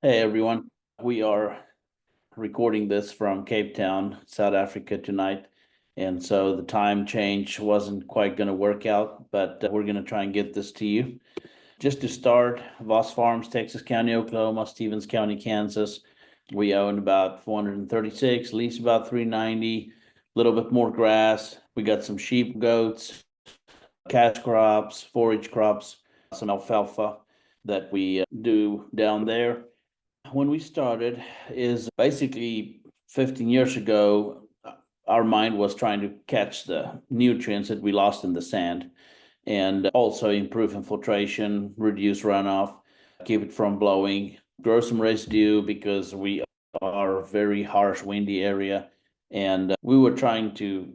Hey everyone, we are recording this from Cape Town, South Africa tonight. And so the time change wasn't quite going to work out, but we're going to try and get this to you. Just to start, Voss Farms, Texas County, Oklahoma, Stevens County, Kansas. We own about 436, lease about 390, a little bit more grass. We got some sheep, goats, cash crops, forage crops, some alfalfa that we do down there. When we started is basically 15 years ago, our mind was trying to catch the nutrients that we lost in the sand and also improve infiltration, reduce runoff, keep it from blowing, grow some residue because we are a very harsh, windy area. And we were trying to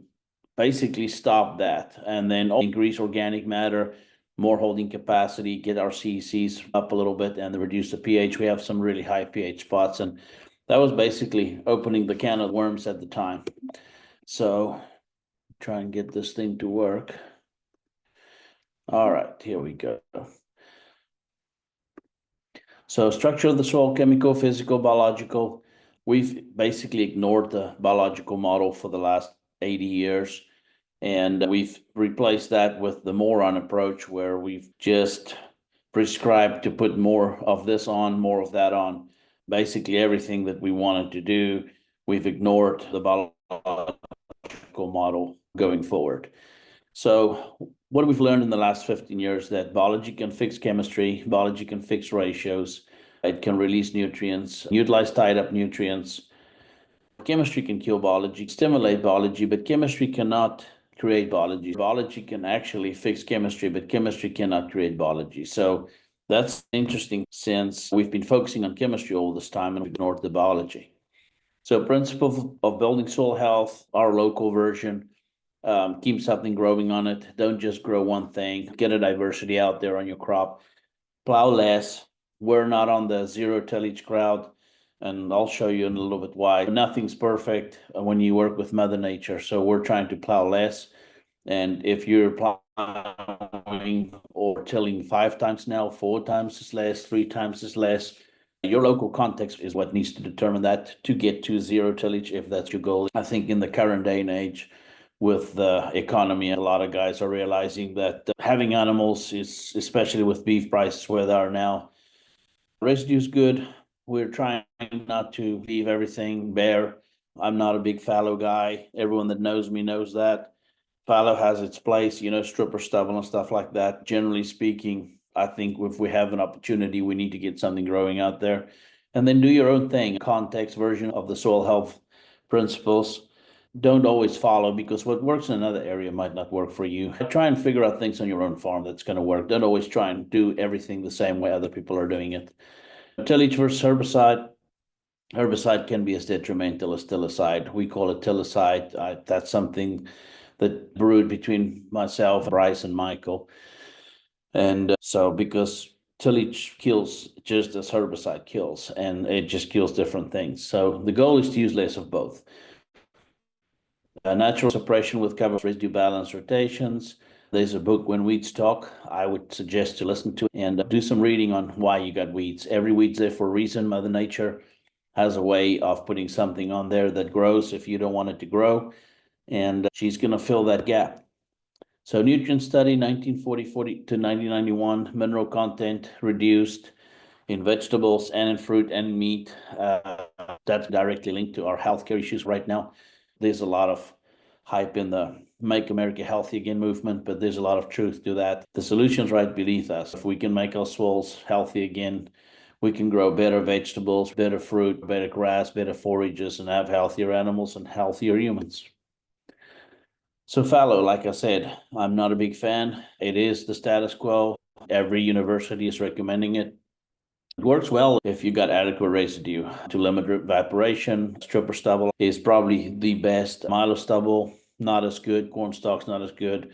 basically stop that and then increase organic matter, more holding capacity, get our CECs up a little bit and reduce the pH. We have some really high pH spots, and that was basically opening the can of worms at the time. So try and get this thing to work. All right, here we go. So structure of the soil, chemical, physical, biological. We've basically ignored the biological model for the last 80 years. And we've replaced that with the moron approach, where we've just prescribed to put more of this on, more of that on. Basically, everything that we wanted to do, we've ignored the biological model going forward. So, what we've learned in the last 15 years that biology can fix chemistry, biology can fix ratios, it can release nutrients, utilize tied up nutrients. Chemistry can kill biology, stimulate biology, but chemistry cannot create biology. Biology can actually fix chemistry, but chemistry cannot create biology. So that's interesting since we've been focusing on chemistry all this time and ignored the biology. So principle of building soil health, our local version, keep something growing on it. Don't just grow one thing. Get a diversity out there on your crop. Plow less. We're not on the zero tillage crowd, and I'll show you in a little bit why. Nothing's perfect when you work with Mother Nature, so we're trying to plow less. And if you're plowing or tilling 5 times now, 4 times is less, 3 times is less, your local context is what needs to determine that to get to zero tillage if that's your goal. I think in the current day and age, with the economy, a lot of guys are realizing that having animals is, especially with beef prices where they are now, residue is good. We're trying not to leave everything bare. I'm not a big fallow guy. Everyone that knows me knows that. Fallow has its place, stripper stubble and stuff like that. Generally speaking, I think if we have an opportunity, we need to get something growing out there. And then do your own thing. Context version of the soil health principles. Don't always follow, because what works in another area might not work for you. Try and figure out things on your own farm that's going to work. Don't always try and do everything the same way other people are doing it. Tillage versus herbicide. Herbicide can be as detrimental as tillicide. We call it tillicide. That's something that brewed between myself, Bryce, and Michael. And so because tillage kills just as herbicide kills, and it just kills different things. So the goal is to use less of both. Natural suppression with cover residue balance rotations. There's a book, When Weeds Talk, I would suggest to listen to and do some reading on why you got weeds. Every weed's there for a reason. Mother Nature has a way of putting something on there that grows if you don't want it to grow, and she's going to fill that gap. So nutrient study, 1940 to 1991, mineral content reduced in vegetables and in fruit and meat. That's directly linked to our healthcare issues right now. There's a lot of hype in the Make America Healthy Again movement, but there's a lot of truth to that. The solution's right beneath us. If we can make our soils healthy again, we can grow better vegetables, better fruit, better grass, better forages, and have healthier animals and healthier humans. So fallow, like I said, I'm not a big fan. It is the status quo. Every university is recommending it. It works well if you got adequate residue to limit evaporation. Stripper stubble is probably the best. Milo stubble, not as good. Corn stalks, not as good.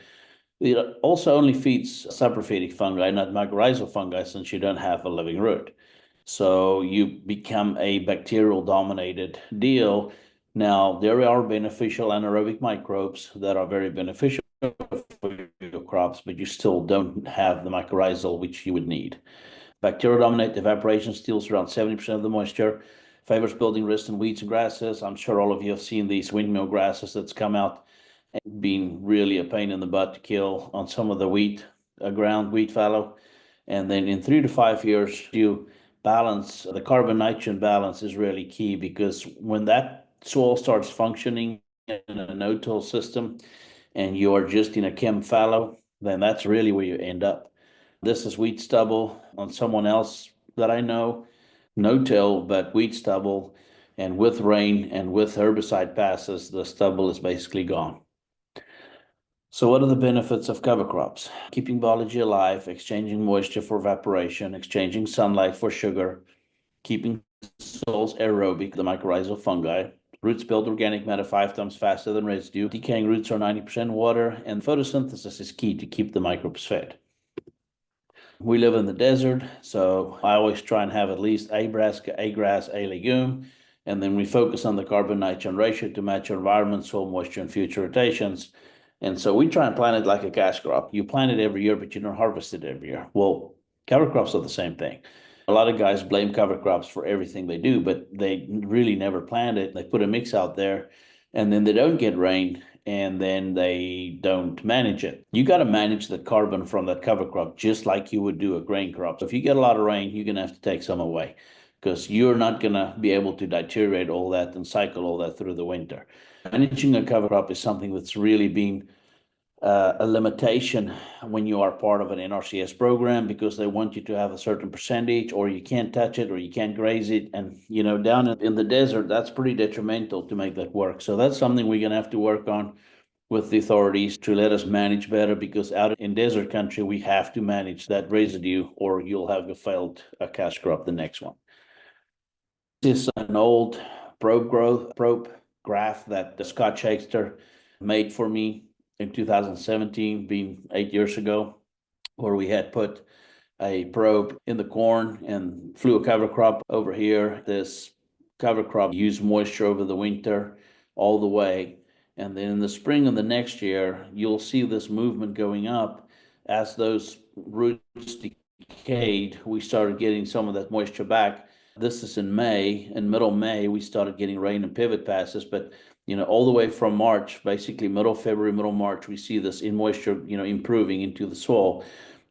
It also only feeds saprophytic fungi, not mycorrhizal fungi, since you don't have a living root. So you become a bacterial dominated deal. Now, there are beneficial anaerobic microbes that are very beneficial for your crops, but you still don't have the mycorrhizal which you would need. Bacterial-dominated evaporation steals around 70% of the moisture, favors building resistant weeds and grasses. I'm sure all of you have seen these windmill grasses that's come out and been really a pain in the butt to kill on some of the wheat, ground wheat fallow. And then in 3 to 5 years, you balance the carbon nitrogen balance is really key, because when that soil starts functioning in a no-till system and you are just in a chem fallow, then that's really where you end up. This is wheat stubble on someone else that I know, no-till, but wheat stubble, and with rain and with herbicide passes, the stubble is basically gone. So what are the benefits of cover crops? Keeping biology alive, exchanging moisture for evaporation, exchanging sunlight for sugar, keeping soils aerobic, the mycorrhizal fungi. Roots build organic matter 5 times faster than residue. Decaying roots are 90% water, and photosynthesis is key to keep the microbes fed. We live in the desert, so I always try and have at least a brassica, a grass, a legume, and then we focus on the carbon-nitrogen ratio to match your environment, soil moisture, and future rotations. And so we try and plant it like a cash crop. You plant it every year, but you don't harvest it every year. Well, cover crops are the same thing. A lot of guys blame cover crops for everything they do, but they really never plant it. They put a mix out there, and then they don't get rain, and then they don't manage it. You got to manage the carbon from that cover crop just like you would do a grain crop. So if you get a lot of rain, you're going to have to take some away, because you're not going to be able to deteriorate all that and cycle all that through the winter. Managing a cover crop is something that's really been a limitation when you are part of an NRCS program, because they want you to have a certain percentage, or you can't touch it, or you can't graze it. And, you know, down in the desert, that's pretty detrimental to make that work. So that's something we're going to have to work on with the authorities to let us manage better, because out in desert country, we have to manage that residue, or you'll have a failed cash crop, the next one. This is an old probe graph that Scott Shakespeare made for me in 2017, being 8 years ago, where we had put a probe in the corn and flew a cover crop over here. This cover crop used moisture over the winter all the way. And then in the spring of the next year, you'll see this movement going up as those roots decayed. We started getting some of that moisture back. This is in May. In middle May, we started getting rain and pivot passes, but you know, all the way from March, basically middle February, middle March, we see this in moisture, you know, improving into the soil.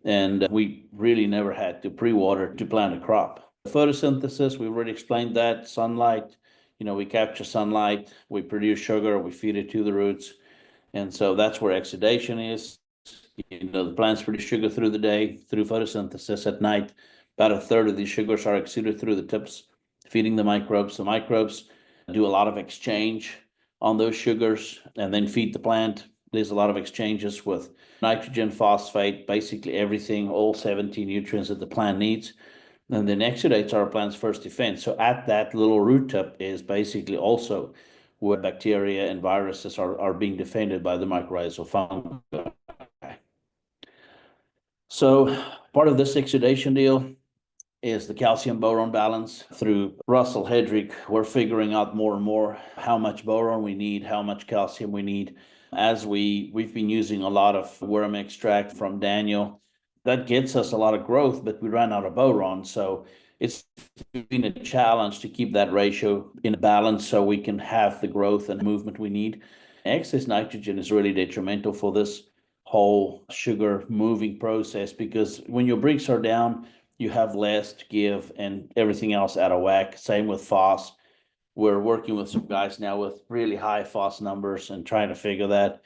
And we really never had to pre-water to plant a crop. Photosynthesis, we already explained that. Sunlight, you know, we capture sunlight, we produce sugar, we feed it to the roots. And so that's where exudation is. You know, the plants produce sugar through the day, through photosynthesis. At night, about a third of these sugars are exuded through the tips, feeding the microbes. The microbes do a lot of exchange on those sugars and then feed the plant. There's a lot of exchanges with nitrogen, phosphate, basically everything, all 17 nutrients that the plant needs. And then exudates are a plant's first defense. So at that little root tip is basically also where bacteria and viruses are being defended by the mycorrhizal fungi. So part of this exudation deal is the calcium boron balance. Through Russell Hedrick, we're figuring out more and more how much boron we need, how much calcium we need. As we've been using a lot of worm extract from Daniel, that gets us a lot of growth, but we ran out of boron. So it's been a challenge to keep that ratio in balance so we can have the growth and movement we need. Excess nitrogen is really detrimental for this whole sugar moving process, because when your Brix are down, you have less to give and everything else out of whack. Same with phos. We're working with some guys now with really high phos numbers and trying to figure that.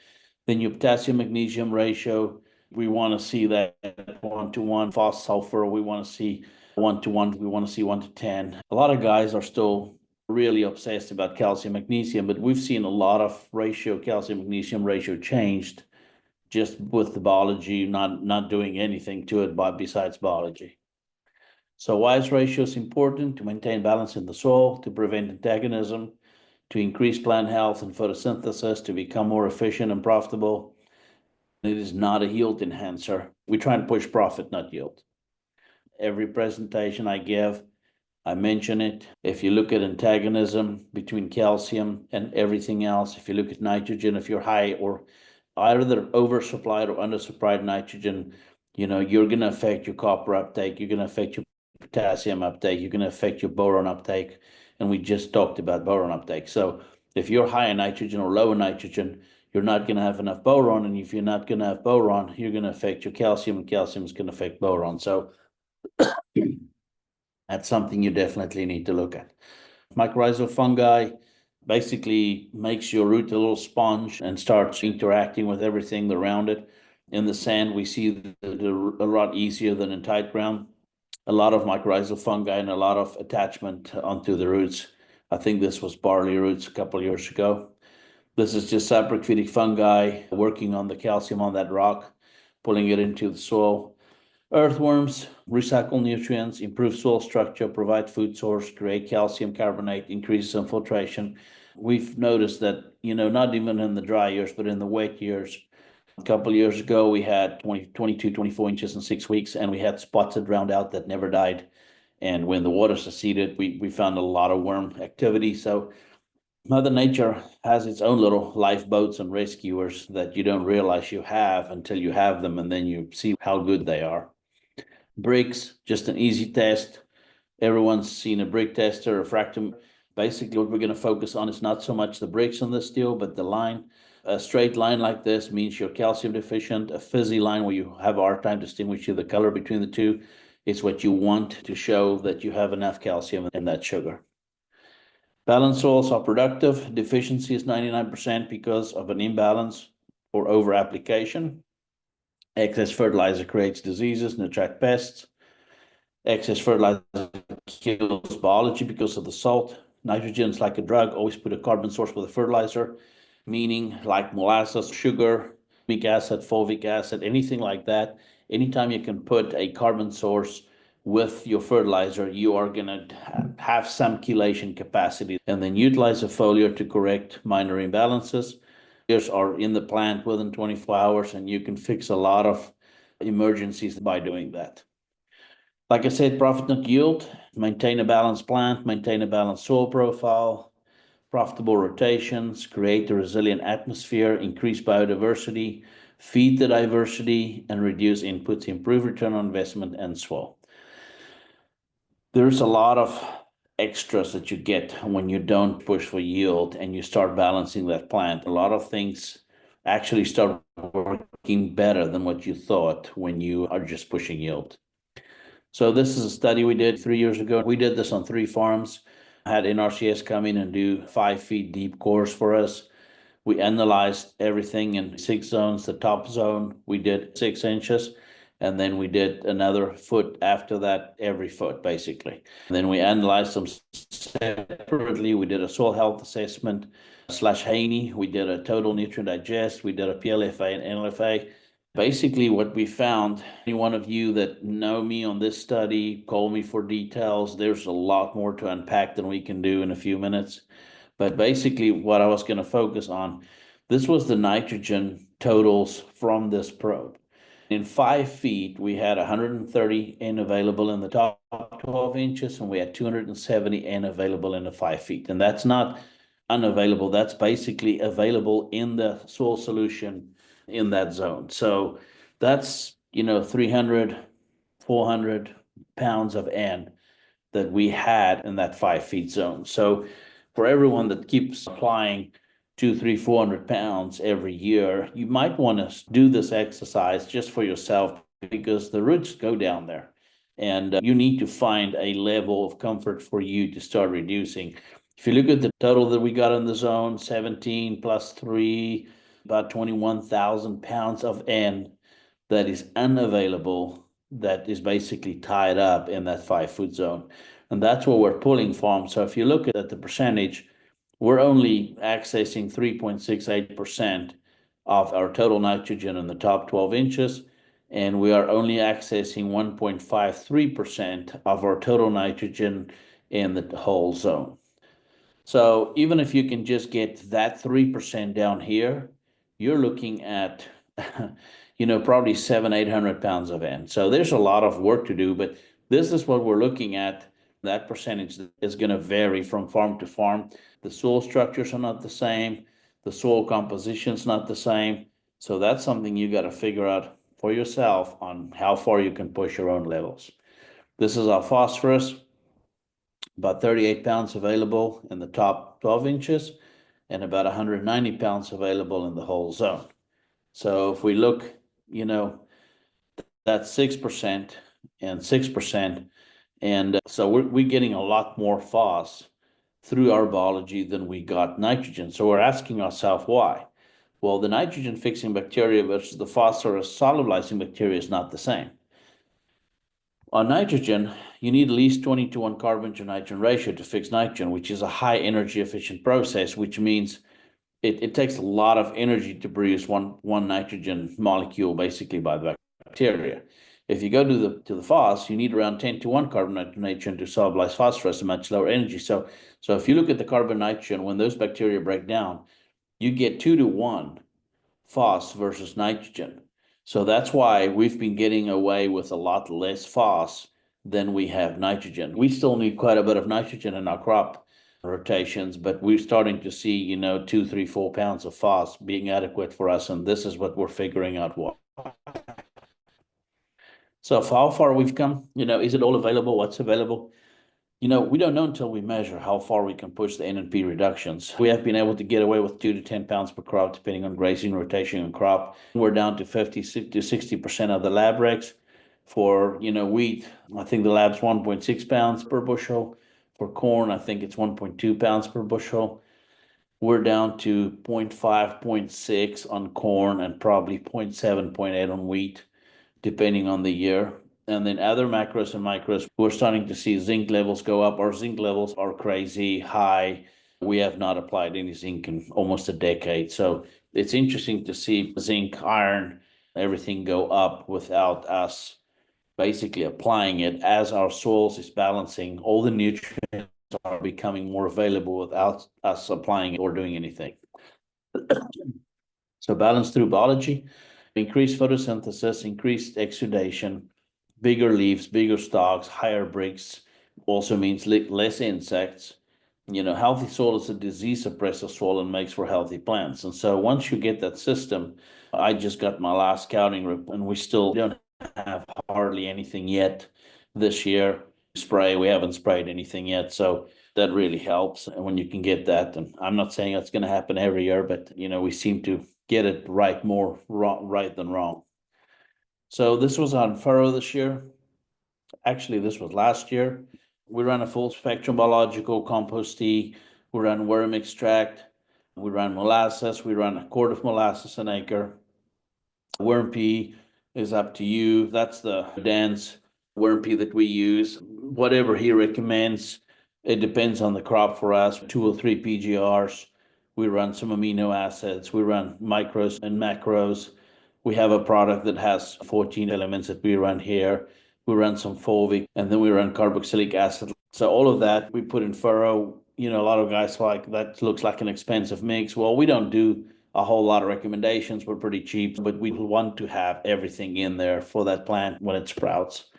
Then your potassium magnesium ratio, we want to see that 1-to-1. Phos sulfur, we want to see 1-to-1. We want to see 1-to-10. A lot of guys are still really obsessed about calcium magnesium, but we've seen a lot of calcium magnesium ratio changed just with the biology, not doing anything to it besides biology. So why is ratios important? To maintain balance in the soil, to prevent antagonism, to increase plant health and photosynthesis, to become more efficient and profitable. It is not a yield enhancer. We try to push profit, not yield. Every presentation I give, I mention it. If you look at antagonism between calcium and everything else, if you look at nitrogen, if you're high or either oversupplied or undersupplied nitrogen, you know, you're going to affect your copper uptake. You're going to affect your potassium uptake, you're going to affect your boron uptake. And we just talked about boron uptake. So if you're high in nitrogen or low in nitrogen, you're not going to have enough boron. And if you're not going to have boron, you're going to affect your calcium, and calcium is going to affect boron. So that's something you definitely need to look at. Mycorrhizal fungi basically makes your root a little sponge and starts interacting with everything around it. In the sand, we see a lot easier than in tight ground. A lot of mycorrhizal fungi and a lot of attachment onto the roots. I think this was barley roots a couple of years ago. This is just saprophytic fungi working on the calcium on that rock, pulling it into the soil. Earthworms recycle nutrients, improve soil structure, provide food source, create calcium carbonate, increases infiltration. We've noticed that, not even in the dry years, but in the wet years. A couple of years ago, we had 22, 24 inches in 6 weeks, and we had spots that drowned out that never died. And when the water seceded, we found a lot of worm activity. So Mother Nature has its own little lifeboats and rescuers that you don't realize you have until you have them, and then you see how good they are. Bricks, just an easy test. Everyone's seen a brick tester, a fractum. Basically, what we're going to focus on is not so much the bricks on the steel, but the line. A straight line like this means you're calcium deficient. A fuzzy line where you have a hard time distinguishing the color between the two is what you want to show that you have enough calcium in that sugar. Balanced soils are productive. Deficiency is 99% because of an imbalance or over application. Excess fertilizer creates diseases and attract pests. Excess fertilizer kills biology because of the salt. Nitrogen is like a drug. Always put a carbon source with a fertilizer, meaning like molasses, sugar, formic acid, fulvic acid, anything like that. Anytime you can put a carbon source with your fertilizer, you are going to have some chelation capacity, and then utilize a foliar to correct minor imbalances. Foliars are in the plant within 24 hours, and you can fix a lot of emergencies by doing that. Like I said, profit not yield, maintain a balanced plant, maintain a balanced soil profile, profitable rotations, create a resilient atmosphere, increase biodiversity, feed the diversity, and reduce inputs, improve return on investment and soil. There's a lot of extras that you get when you don't push for yield and you start balancing that plant. A lot of things actually start working better than what you thought when you are just pushing yield. So this is a study we did 3 years ago. We did this on 3 farms. I had NRCS come in and do 5 feet deep cores for us. We analyzed everything in 6 zones. The top zone, we did 6 inches. And then we did another foot after that, every foot, basically. And then we analyzed them separately. We did a soil health assessment / Haney. We did a total nutrient digest. We did a PLFA and NLFA. Basically, what we found, any one of you that know me on this study, call me for details. There's a lot more to unpack than we can do in a few minutes. But basically, what I was going to focus on, this was the nitrogen totals from this probe. In 5 feet, we had 130 N available in the top 12 inches, and we had 270 N available in the 5 feet. And that's not unavailable. That's basically available in the soil solution in that zone. So that's, 300, 400 pounds of N that we had in that 5 feet zone. So for everyone that keeps applying 200, 300, 400 pounds every year, you might want to do this exercise just for yourself, because the roots go down there, and you need to find a level of comfort for you to start reducing. If you look at the total that we got in the zone, 17 plus 3, about 21,000 pounds of N that is unavailable, that is basically tied up in that 5 foot zone. And that's what we're pulling from. So if you look at the percentage, we're only accessing 3.68% of our total nitrogen in the top 12 inches, and we are only accessing 1.53% of our total nitrogen in the whole zone. So even if you can just get that 3% down here, you're looking at, probably 700, 800 pounds of N. So there's a lot of work to do, but this is what we're looking at. That percentage is going to vary from farm to farm. The soil structures are not the same. The soil composition is not the same. So that's something you got to figure out for yourself on how far you can push your own levels. This is our phosphorus, about 38 pounds available in the top 12 inches and about 190 pounds available in the whole zone. So if we look, that's 6% and 6%. And so we're getting a lot more phos through our biology than we got nitrogen. So we're asking ourselves why. Well, the nitrogen fixing bacteria versus the phosphorus solubilizing bacteria is not the same. On nitrogen, you need at least 20 to 1 carbon to nitrogen ratio to fix nitrogen, which is a high energy efficient process, which means it takes a lot of energy to produce one nitrogen molecule basically by the bacteria. If you go to the phos, you need around 10 to 1 carbon nitrogen to solubilize phosphorus at much lower energy. So if you look at the carbon nitrogen, when those bacteria break down, you get 2 to 1 phos versus nitrogen. So that's why we've been getting away with a lot less phos than we have nitrogen. We still need quite a bit of nitrogen in our crop rotations, but we're starting to see, 2, 3, 4 pounds of phos being adequate for us. And this is what we're figuring out why. So how far we've come, is it all available? What's available? We don't know until we measure how far we can push the N and P reductions. We have been able to get away with 2 to 10 pounds per crop, depending on grazing, rotation, and crop. We're down to 50 to 60% of the lab regs. For, wheat, I think the lab's 1.6 pounds per bushel. For corn, I think it's 1.2 pounds per bushel. We're down to 0.5, 0.6 on corn and probably 0.7, 0.8 on wheat, depending on the year. And then other macros and micros, we're starting to see zinc levels go up. Our zinc levels are crazy high. We have not applied any zinc in almost a decade. So it's interesting to see zinc, iron, everything go up without us basically applying it. As our soils is balancing, all the nutrients are becoming more available without us applying it or doing anything. So balance through biology, increased photosynthesis, increased exudation, bigger leaves, bigger stalks, higher bricks, also means less insects. Healthy soil is a disease suppressive soil and makes for healthy plants. And so once you get that system, I just got my last scouting report and we still don't have hardly anything yet this year. We haven't sprayed anything yet. So that really helps. And when you can get that, and I'm not saying that's going to happen every year, but we seem to get it right more right than wrong. So this was on furrow this year. Actually, this was last year. We ran a full spectrum biological compost tea. We ran worm extract. We ran molasses. We ran a quart of molasses an acre. Worm pea is up to you. That's the dense worm pea that we use. Whatever he recommends, it depends on the crop for us. 2 or 3 PGRs. We run some amino acids. We run micros and macros. We have a product that has 14 elements that we run here. We run some fulvic, and then we run carboxylic acid. So all of that we put in furrow. A lot of guys like that looks like an expensive mix. Well, we don't do a whole lot of recommendations. We're pretty cheap, but we want to have everything in there for that plant when it sprouts.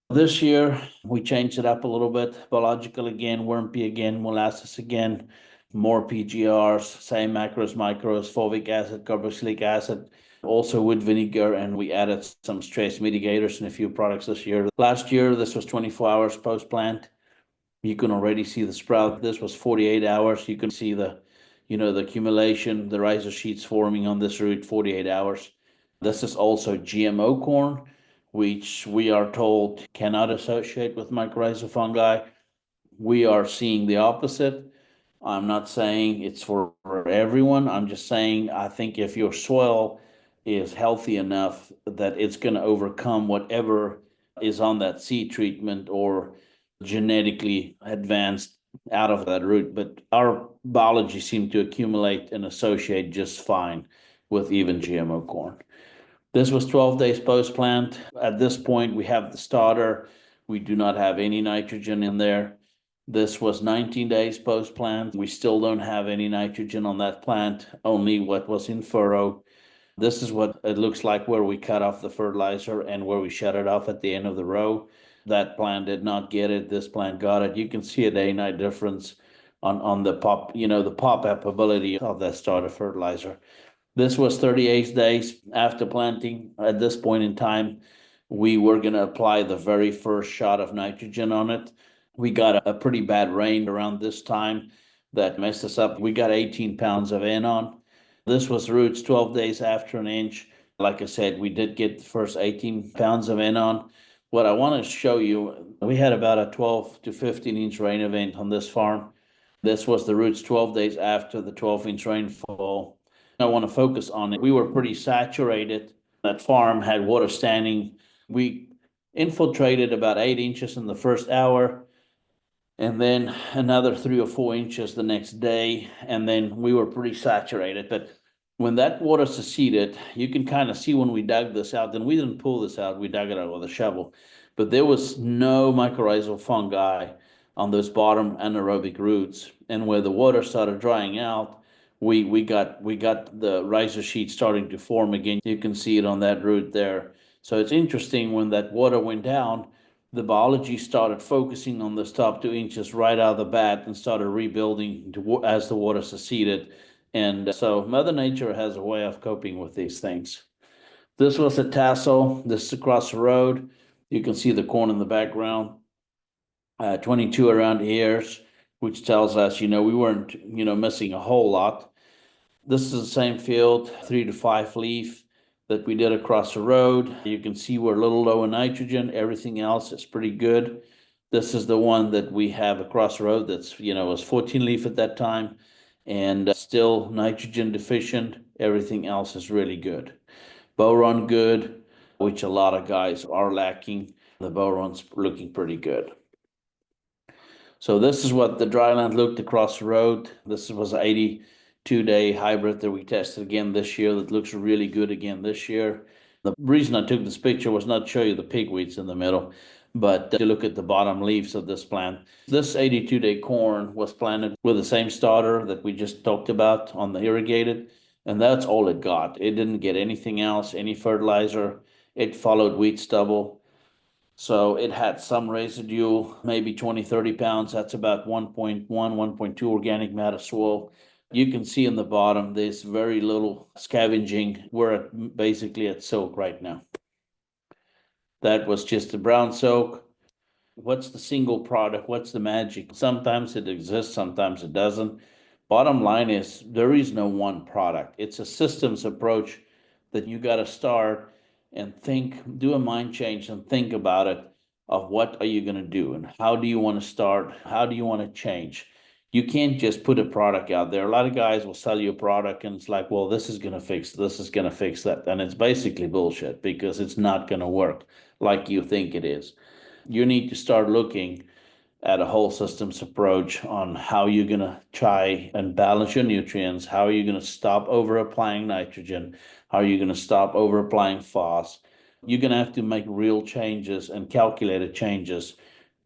This year, we changed it up a little bit. Biological again, worm pea again, molasses again, more PGRs, same macros, micros, fulvic acid, carboxylic acid, also wood vinegar, and we added some stress mitigators in a few products this year. Last year, this was 24 hours post-plant. You can already see the sprout. This was 48 hours. You can see the accumulation, the riser sheets forming on this root, 48 hours. This is also GMO corn, which we are told cannot associate with mycorrhizal fungi. We are seeing the opposite. I'm not saying it's for everyone. I'm just saying I think if your soil is healthy enough that it's going to overcome whatever is on that seed treatment or genetically advanced out of that root. But our biology seemed to accumulate and associate just fine with even GMO corn. This was 12 days post-plant. At this point, we have the starter. We do not have any nitrogen in there. This was 19 days post-plant. We still don't have any nitrogen on that plant, only what was in furrow. This is what it looks like where we cut off the fertilizer and where we shut it off at the end of the row. That plant did not get it. This plant got it. You can see a day-night difference on the pop, the pop-up ability of that starter fertilizer. This was 38 days after planting. At this point in time, we were going to apply the very first shot of nitrogen on it. We got a pretty bad rain around this time that messed us up. We got 18 pounds of N on. This was roots 12 days after an inch. Like I said, we did get the first 18 pounds of N on. What I want to show you, we had about a 12 to 15-inch rain event on this farm. This was the roots 12 days after the 12-inch rainfall. I want to focus on it. We were pretty saturated. That farm had water standing. We infiltrated about 8 inches in the first hour, and then another 3 or 4 inches the next day, and then we were pretty saturated. But when that water seceded, you can kind of see when we dug this out, and we didn't pull this out, we dug it out with a shovel, but there was no mycorrhizal fungi on those bottom anaerobic roots. And where the water started drying out, we got the rhizosheet starting to form again. You can see it on that root there. So it's interesting, when that water went down, the biology started focusing on those top 2 inches right out of the bat and started rebuilding as the water seceded. And so Mother Nature has a way of coping with these things. This was a tassel. This is across the road. You can see the corn in the background. 22 around ears, which tells us, we weren't, missing a whole lot. This is the same field, 3 to 5 leaf that we did across the road. You can see we're a little low in nitrogen. Everything else is pretty good. This is the one that we have across the road that's, was 14 leaf at that time and still nitrogen deficient. Everything else is really good. Boron good, which a lot of guys are lacking. The boron's looking pretty good. So this is what the dryland looked across the road. This was an 82-day hybrid that we tested again this year that looks really good again this year. The reason I took this picture was not to show you the pigweeds in the middle, but to look at the bottom leaves of this plant. This 82-day corn was planted with the same starter that we just talked about on the irrigated, and that's all it got. It didn't get anything else, any fertilizer. It followed wheat stubble. So it had some residue, maybe 20, 30 pounds. That's about 1.1, 1.2 organic matter soil. You can see in the bottom, there's very little scavenging. We're basically at soak right now. That was just a brown soak. What's the single product? What's the magic? Sometimes it exists, sometimes it doesn't. Bottom line is there is no one product. It's a systems approach that you got to start and think, do a mind change and think about it, of what are you going to do and how do you want to start? How do you want to change? You can't just put a product out there. A lot of guys will sell you a product and it's like, well, this is going to fix this, is going to fix that. And it's basically bullshit because it's not going to work like you think it is. You need to start looking at a whole systems approach on how you're going to try and balance your nutrients. How are you going to stop over applying nitrogen? How are you going to stop over applying phos? You're going to have to make real changes and calculated changes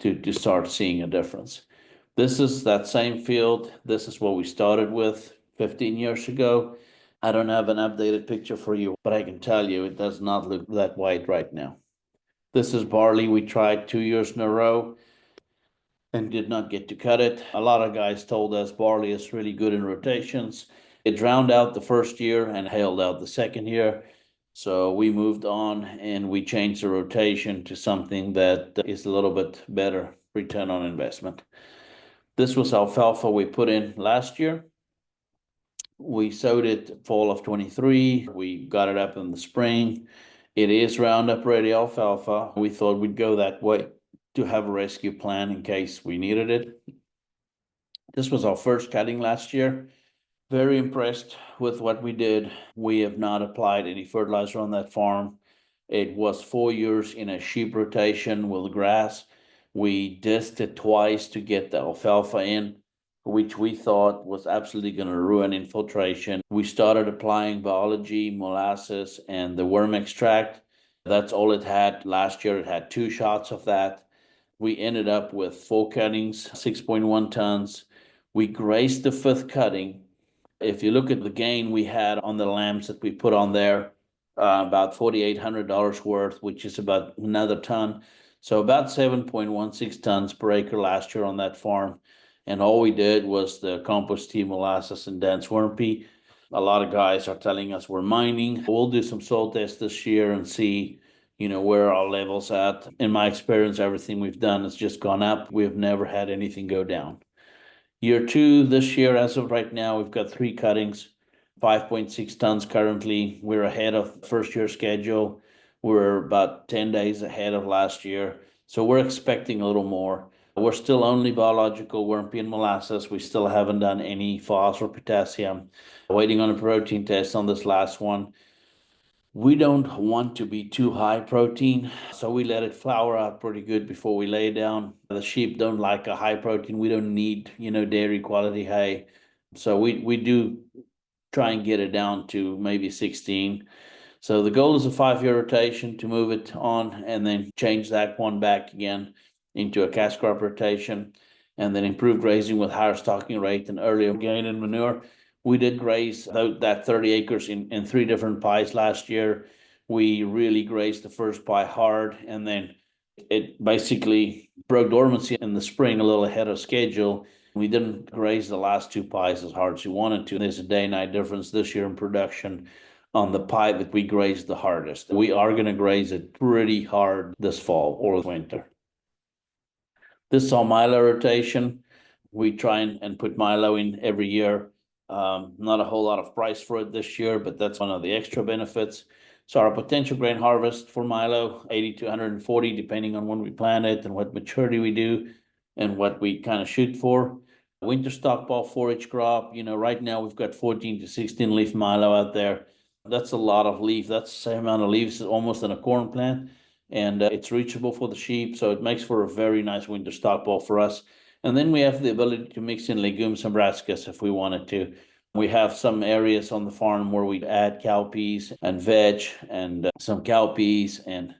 to start seeing a difference. This is that same field. This is what we started with 15 years ago. I don't have an updated picture for you, but I can tell you it does not look that white right now. This is barley. We tried 2 years in a row and did not get to cut it. A lot of guys told us barley is really good in rotations. It drowned out the first year and hailed out the second year. So we moved on and we changed the rotation to something that is a little bit better return on investment. This was alfalfa we put in last year. We sowed it fall of 23. We got it up in the spring. It is Roundup Ready alfalfa. We thought we'd go that way to have a rescue plan in case we needed it. This was our first cutting last year. Very impressed with what we did. We have not applied any fertilizer on that farm. It was 4 years in a sheep rotation with grass. We disked it twice to get the alfalfa in, which we thought was absolutely going to ruin infiltration. We started applying biology, molasses, and the worm extract. That's all it had. Last year it had 2 shots of that. We ended up with 4 cuttings, 6.1 tons. We grazed the 5th cutting. If you look at the gain we had on the lambs that we put on there, about $4,800 worth, which is about another ton. So about 7.16 tons per acre last year on that farm. And all we did was the compost tea, molasses, and dense worm pea. A lot of guys are telling us we're mining. We'll do some soil tests this year and see, where our levels at. In my experience, everything we've done has just gone up. We've never had anything go down. Year two, this year, as of right now, we've got 3 cuttings, 5.6 tons currently. We're ahead of first year schedule. We're about 10 days ahead of last year. So we're expecting a little more. We're still only biological Wurmpy and molasses. We still haven't done any phos or potassium. Waiting on a protein test on this last one. We don't want to be too high protein, so we let it flour out pretty good before we lay it down. The sheep don't like a high protein. We don't need, dairy quality hay. So we do try and get it down to maybe 16. So the goal is a 5-year rotation to move it on and then change that one back again into a cash crop rotation, and then improve grazing with higher stocking rate and earlier gain in manure. We did graze that 30 acres in 3 different pies last year. We really grazed the first pie hard, and then it basically broke dormancy in the spring a little ahead of schedule. We didn't graze the last 2 pies as hard as we wanted to. There's a day-night difference this year in production on the pie that we grazed the hardest. We are going to graze it pretty hard this fall or winter. This is our milo rotation. We try and put milo in every year. Not a whole lot of price for it this year, but that's one of the extra benefits. So our potential grain harvest for milo, 80 to 140, depending on when we plant it and what maturity we do and what we kind of shoot for. Winter stockpile forage crop, right now we've got 14 to 16 leaf milo out there. That's a lot of leaf. That's the same amount of leaves almost in a corn plant. And it's reachable for the sheep. So it makes for a very nice winter stockpile for us. And then we have the ability to mix in legumes and brassicas if we wanted to. We have some areas on the farm where we add cowpeas and veg and some cowpeas and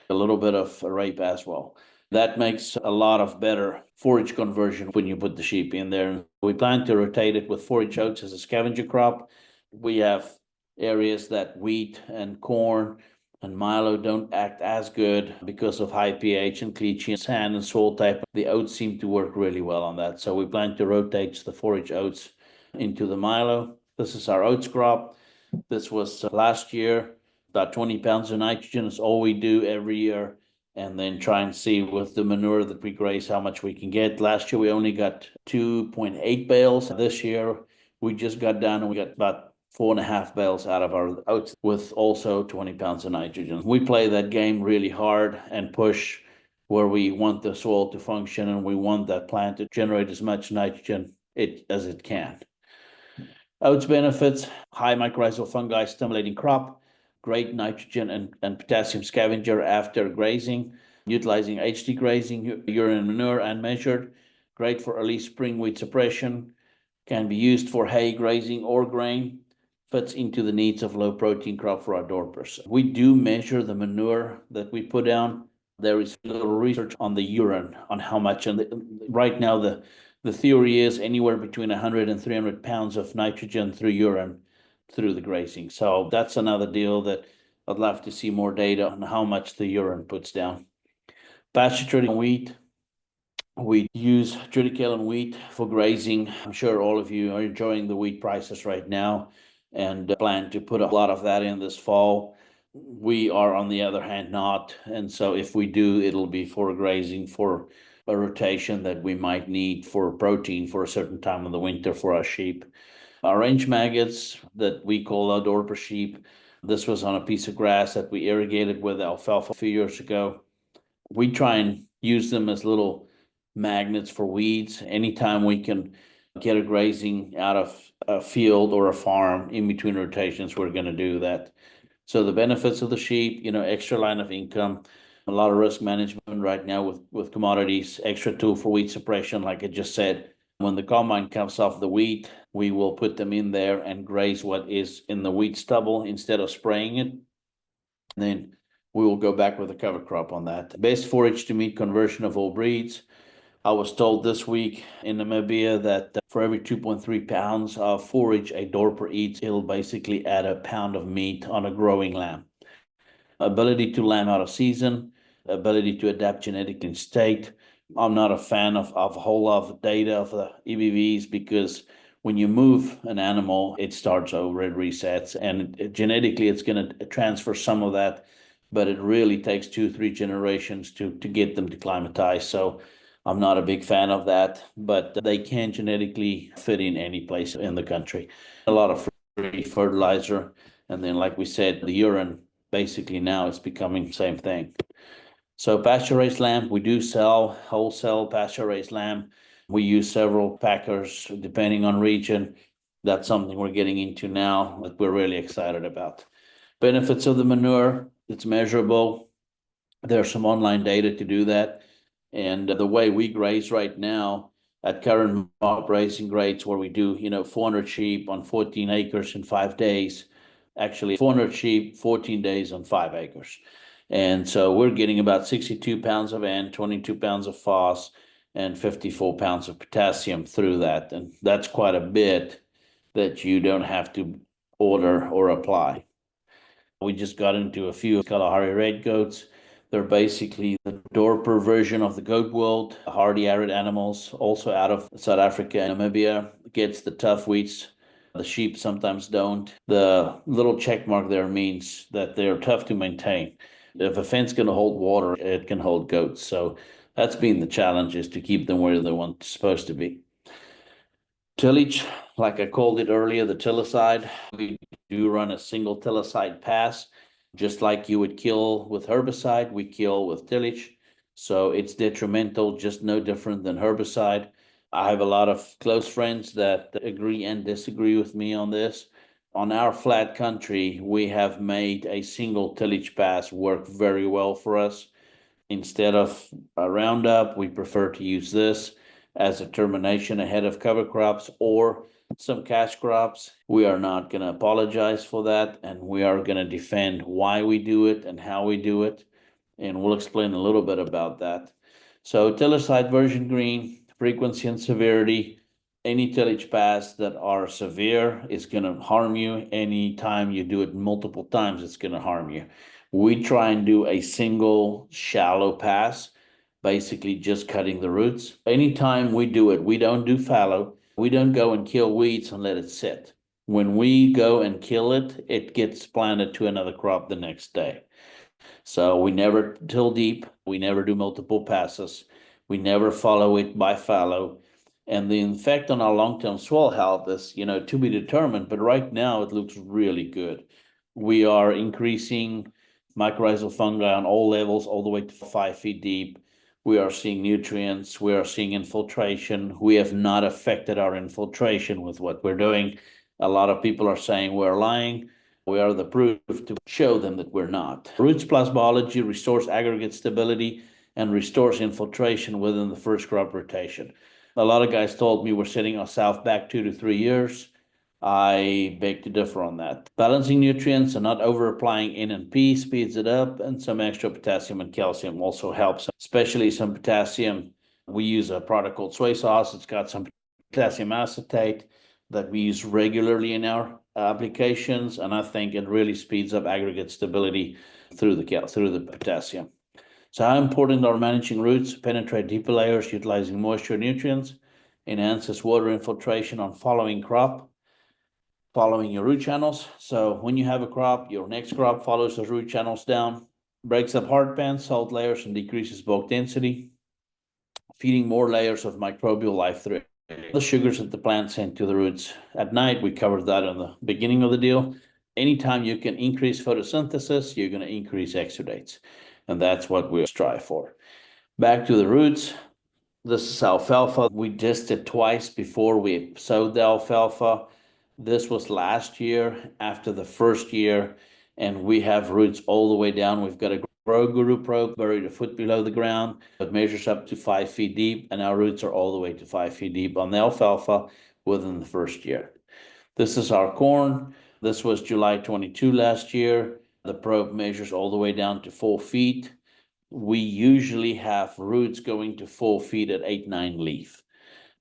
a little bit of rape as well. That makes a lot of better forage conversion when you put the sheep in there. We plan to rotate it with forage oats as a scavenger crop. We have areas that wheat and corn and milo don't act as good because of high pH and cleaching, sand and soil type. The oats seem to work really well on that. So we plan to rotate the forage oats into the milo. This is our oats crop. This was last year, about 20 pounds of nitrogen is all we do every year. And then try and see with the manure that we graze how much we can get. Last year we only got 2.8 bales. This year we just got done and we got about 4.5 bales out of our oats with also 20 pounds of nitrogen. We play that game really hard and push where we want the soil to function, and we want that plant to generate as much nitrogen as it can. Oats benefits: high mycorrhizal fungi stimulating crop, great nitrogen and potassium scavenger after grazing, utilizing HD grazing, urine manure unmeasured, great for early spring weed suppression, can be used for hay grazing or grain, fits into the needs of low protein crop for our dorpers. We do measure the manure that we put down. There is little research on the urine, on how much, and right now the theory is anywhere between 100 and 300 pounds of nitrogen through urine through the grazing. So that's another deal that I'd love to see more data on how much the urine puts down. Pasture treating wheat. We use triticale wheat for grazing. I'm sure all of you are enjoying the wheat prices right now and plan to put a lot of that in this fall. We are, on the other hand, not. And so if we do, it'll be for grazing, for a rotation that we might need for protein for a certain time of the winter for our sheep. Our range maggots that we call our dorper sheep. This was on a piece of grass that we irrigated with alfalfa a few years ago. We try and use them as little magnets for weeds. Anytime we can get a grazing out of a field or a farm in between rotations, we're going to do that. So the benefits of the sheep, extra line of income, a lot of risk management right now with commodities, extra tool for weed suppression. Like I just said, when the combine comes off the wheat, we will put them in there and graze what is in the wheat stubble instead of spraying it. Then we will go back with a cover crop on that. Best forage to meat conversion of all breeds. I was told this week in Namibia that for every 2.3 pounds of forage a dorper eats, it'll basically add a pound of meat on a growing lamb. Ability to lamb out of season, ability to adapt genetically in state. I'm not a fan of a whole lot of data of the EBVs because when you move an animal, it starts over, it resets, and genetically it's going to transfer some of that but it really takes 2, 3 generations to get them to climatize. So I'm not a big fan of that, but they can genetically fit in any place in the country. A lot of free fertilizer, and then like we said, the urine basically now is becoming the same thing. So pasture raised lamb, we do sell wholesale pasture raised lamb. We use several packers depending on region. That's something we're getting into now that we're really excited about. Benefits of the manure, it's measurable. There's some online data to do that. And the way we graze right now at current mob grazing rates, where we do, 400 sheep on 14 acres in 5 days, actually 400 sheep, 14 days on 5 acres. And so we're getting about 62 pounds of N, 22 pounds of phos, and 54 pounds of potassium through that. And that's quite a bit that you don't have to order or apply. We just got into a few Kalahari red goats. They're basically the Dorper version of the goat world, hardy arid animals, also out of South Africa and Namibia, gets the tough wheats. The sheep sometimes don't. The little check mark there means that they're tough to maintain. If a fence can hold water, it can hold goats. So that's been the challenge, is to keep them where they're supposed to be. Tillage, like I called it earlier, the tillicide, we do run a single tillicide pass. Just like you would kill with herbicide, we kill with tillage. So it's detrimental, just no different than herbicide. I have a lot of close friends that agree and disagree with me on this. On our flat country, we have made a single tillage pass work very well for us. Instead of a Roundup, we prefer to use this as a termination ahead of cover crops or some cash crops. We are not going to apologize for that, and we are going to defend why we do it and how we do it. And we'll explain a little bit about that. So tillicide version green, frequency and severity. Any tillage pass that are severe is going to harm you. Anytime you do it multiple times, it's going to harm you. We try and do a single shallow pass, basically just cutting the roots. Anytime we do it, we don't do fallow. We don't go and kill weeds and let it sit. When we go and kill it, it gets planted to another crop the next day. So we never till deep. We never do multiple passes. We never follow it by fallow. And the effect on our long-term soil health is, to be determined. But right now, it looks really good. We are increasing mycorrhizal fungi on all levels, all the way to 5 feet deep. We are seeing nutrients. We are seeing infiltration. We have not affected our infiltration with what we're doing. A lot of people are saying we're lying. We are the proof to show them that we're not. Roots plus biology restores aggregate stability and restores infiltration within the first crop rotation. A lot of guys told me we're sitting on south back 2 to 3 years. I beg to differ on that. Balancing nutrients and not over applying N and P speeds it up, and some extra potassium and calcium also helps, especially some potassium. We use a product called soy sauce. It's got some potassium acetate that we use regularly in our applications, and I think it really speeds up aggregate stability through the potassium. So how important are managing roots? Penetrate deeper layers, utilizing moisture nutrients, enhances water infiltration on following your root channels. So when you have a crop, your next crop follows those root channels down, breaks up hard pans, salt layers, and decreases bulk density, feeding more layers of microbial life through the sugars that the plant send to the roots. At night, we covered that in the beginning of the deal. Anytime you can increase photosynthesis, you're going to increase exudates. And that's what we strive for. Back to the roots. This is alfalfa. We dissed it twice before we sowed the alfalfa. This was last year after the first year, and we have roots all the way down. We've got a Grow Guru probe buried a foot below the ground. It measures up to 5 feet deep, and our roots are all the way to 5 feet deep on the alfalfa within the first year. This is our corn. This was July 22 last year. The probe measures all the way down to 4 feet. We usually have roots going to 4 feet at 8-9 leaf,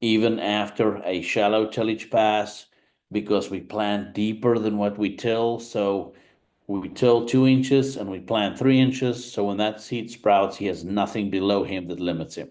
even after a shallow tillage pass, because we plant deeper than what we till. So we till 2 inches and we plant 3 inches. So when that seed sprouts, he has nothing below him that limits him.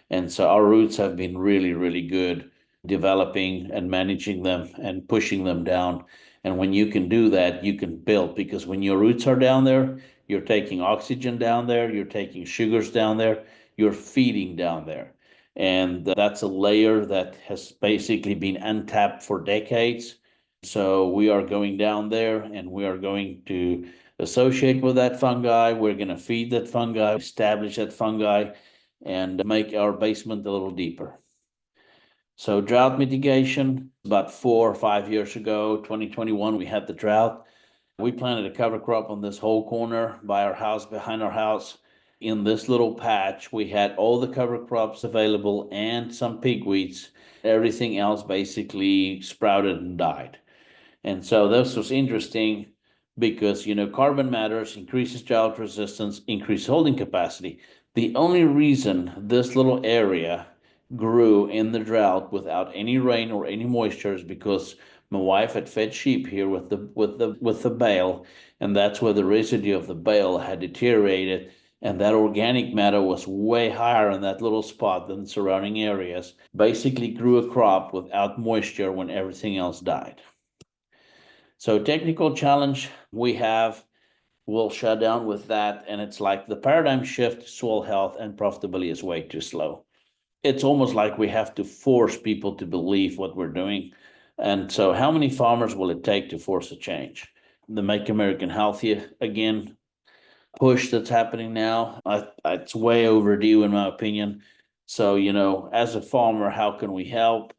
And so our roots have been really, really good developing and managing them and pushing them down. And when you can do that, you can build, because when your roots are down there, You're taking oxygen down there, you're taking sugars down there, you're feeding down there. And that's a layer that has basically been untapped for decades. So we are going down there and we are going to associate with that fungi. We're going to feed that fungi, establish that fungi, and make our basement a little deeper. So drought mitigation, about 4 or 5 years ago, 2021, we had the drought. We planted a cover crop on this whole corner by our house, behind our house. In this little patch, we had all the cover crops available and some pigweeds. Everything else basically sprouted and died. And so this was interesting because, carbon matters, increases drought resistance, increases holding capacity. The only reason this little area grew in the drought without any rain or any moisture is because my wife had fed sheep here with the bale, and that's where the residue of the bale had deteriorated, and that organic matter was way higher in that little spot than the surrounding areas. Basically grew a crop without moisture when everything else died. So technical challenge we have, we'll shut down with that. And it's like the paradigm shift, soil health and profitability is way too slow. It's almost like we have to force people to believe what we're doing. And so how many farmers will it take to force a change? The Make America Healthier again push that's happening now, it's way overdue in my opinion. So, as a farmer, how can we help?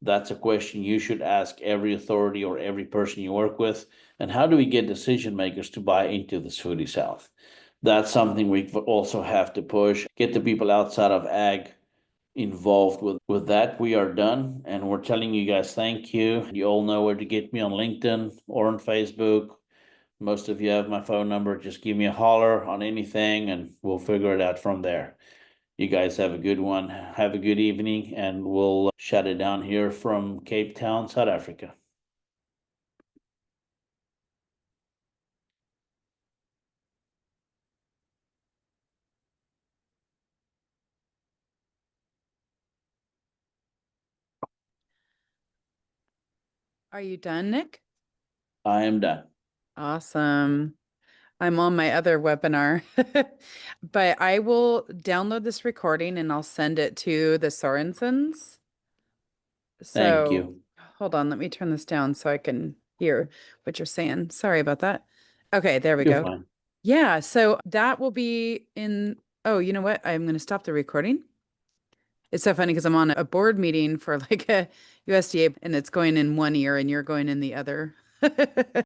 That's a question you should ask every authority or every person you work with. And how do we get decision makers to buy into this foodie south? That's something we also have to push, get the people outside of ag involved with that. We are done, and we're telling you guys thank you. You all know where to get me on LinkedIn or on Facebook. Most of you have my phone number. Just give me a holler on anything and we'll figure it out from there. You guys have a good one. Have a good evening, and we'll shut it down here from Cape Town, South Africa. Are you done, Nick? I am done. Awesome. I'm on my other webinar, but I will download this recording and I'll send it to the Sorensens. Thank So you. hold on, let me turn this down so I can hear what you're saying. Sorry about that. Okay, there we You're go. fine. Yeah, so that will be in, oh, you know what? I'm going to stop the recording. It's so funny because I'm on a board meeting for like a USDA and it's going in one ear and you're going in the other.